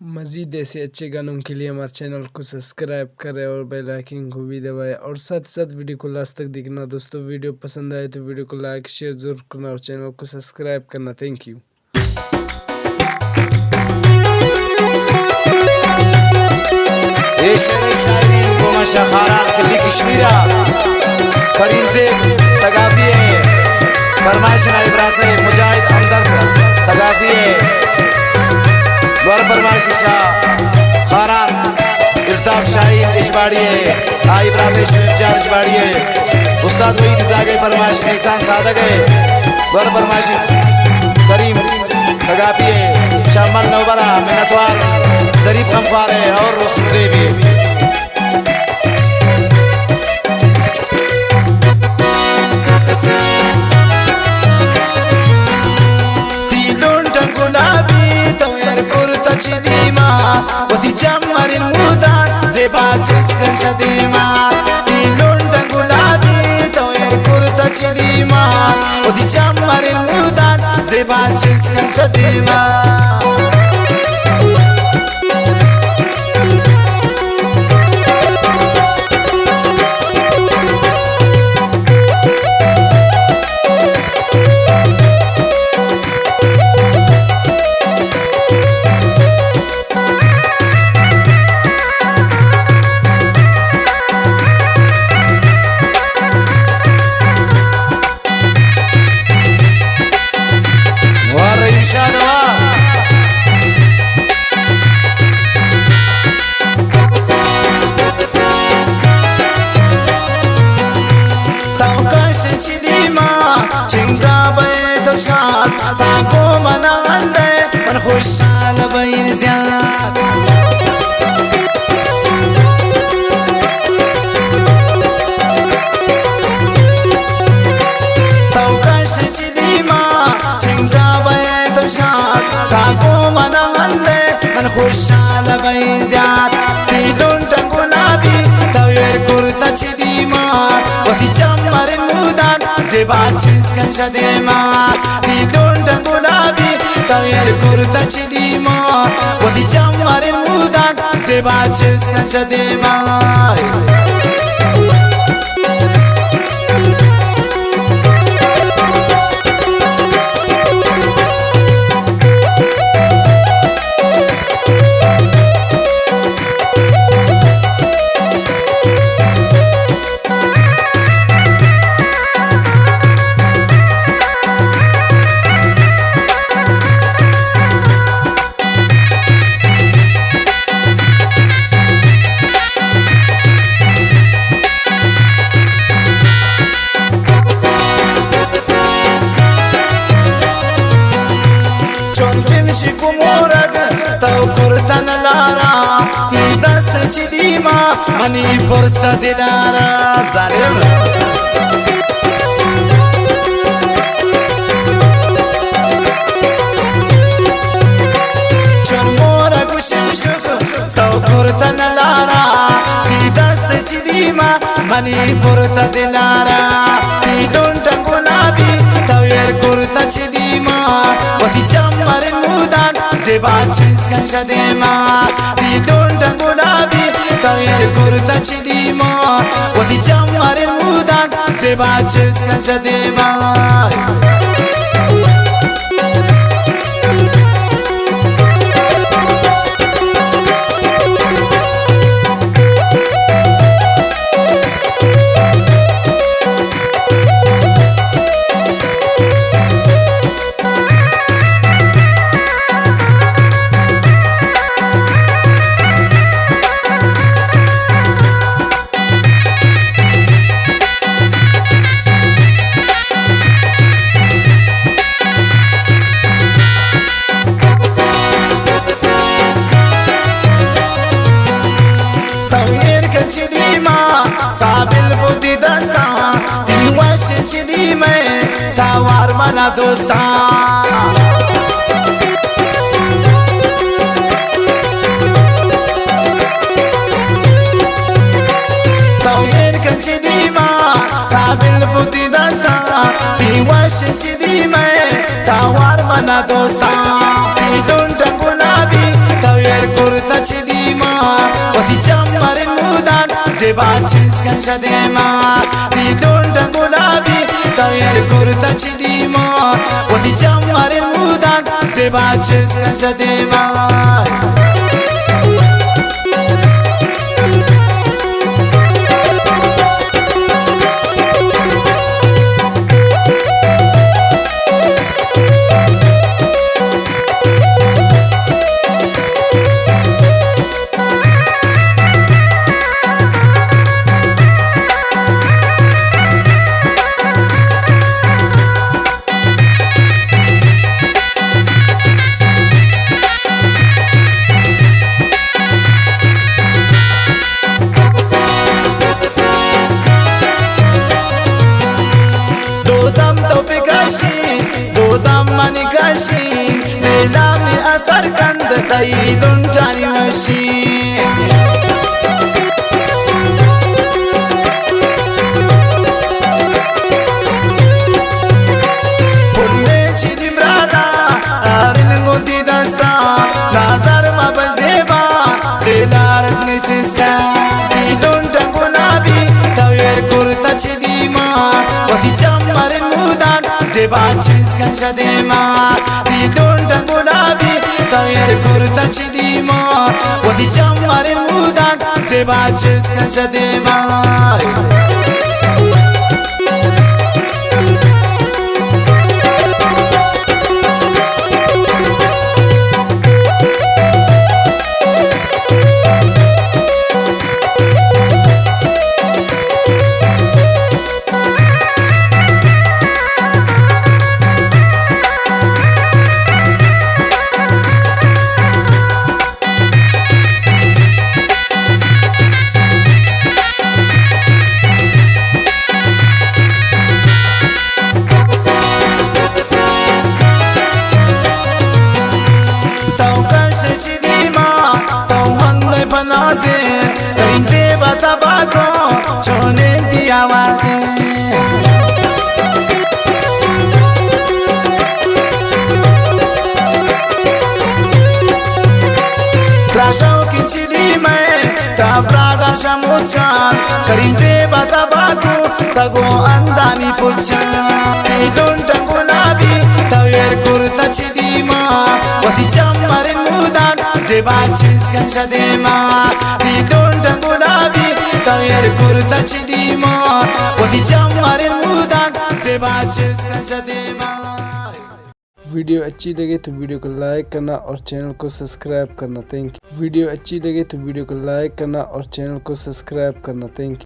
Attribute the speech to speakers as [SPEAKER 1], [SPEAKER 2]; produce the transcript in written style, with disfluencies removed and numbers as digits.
[SPEAKER 1] मज़ीद ऐसे अच्छे गानों के लिए हमारे चैनल को सब्सक्राइब करें और बेल आइकन को भी दबाएं और साथ साथ वीडियो को लास्ट तक देखना। दोस्तों वीडियो पसंद आए तो वीडियो को लाइक शेयर ज़रूर करना और चैनल को सब्सक्राइब करना। Thank you.
[SPEAKER 2] ये शेर शायरी गोमाशा खारान खिल्ली कश्मीरा करीम से तगाफिए फरमाइश नाइब रासे मुजाहिद हमदर्द तगाफिए द्वार फरमाइश शाह खारान इल्ताफ शाहीन इशबाड़िए आई ब्रादेश चार इशबाड़िए उस्ताद वहीद जागे फरमाइश एहसान सादक है द्वार फरमाइश करीम तगाफिए शामल नौबरा मिन्नतवार जरीफ गमख्वार है और रोस्तम ज़ेबी Chidima, what the jammer in Mudan, Zebaches can Shadima, the Lunda Gulabi, Toyer Kurta Chidima, what the jammer in Mudan, Zebaches can Shadima. ताको मना अंडे मन खुशहाल बइन ज़्याद तौकश चिदीमा चिंका बये तमशाद ताको मना अंडे मन खुशहाल बइन ज़्याद तीलुन टंगुलाबी तवेर कुर्ता चिदीमा वती चम्मरिन मुदान ज़ेबाचिस kan shadema dilun tangulabi tawir kurta chidima wadi jammarin mudan zebaches kan shadema Chidima mani porta dilara zalim chormora gushim shuk tau porta nalara didas chidima mani porta dilara dilun tangulabi tawir porta chidima wati jammarin mudan zebaches kan shadema dilun tangulabi tawir kurta chidima wati jammarin mudan zebaches kan shadema साबिल बुद्धि दस्ता दिलवश चिड़ी में तावार मना दोस्ता तौर का चिड़ी माँ साबिल बुद्धि दस्ता दिलवश चिड़ी में तावार मना दोस्ता दिलुन टंगुलाबी तौर kan shadema dilon gulabi tawir kurta chidima wadi jammaril mudan zebaches kan shadema Dodam mani kashi Nelami asar kanda tailun tani mashi Pulle chini brada Arin gondi dasta Nazar mabazeba Delarat nisista Dilun tangulabi Tawir kurta chidima Wadi jammarin mudan zebaches kan shadema dilon gulabi tawir kurta chidima wadi jammaril mudan zebaches kan shadema Karim zeba tabako chonen di awaze Trashau kichidi mein ta brada shamuchan Karim zeba tabako tago andani puchan Dilun gulabi tawir kurta chidima wadi jammarin mudan zebaches kan shadema dilon gulabi tawir kurta chidima wadi jammarin mudan zebaches kan shadema
[SPEAKER 1] video अच्छी लगे तो वीडियो को लाइक करना और चैनल को सब्सक्राइब करना। Thank you. Video अच्छी लगे तो वीडियो को लाइक करना और चैनल को सब्सक्राइब करना। Thank you.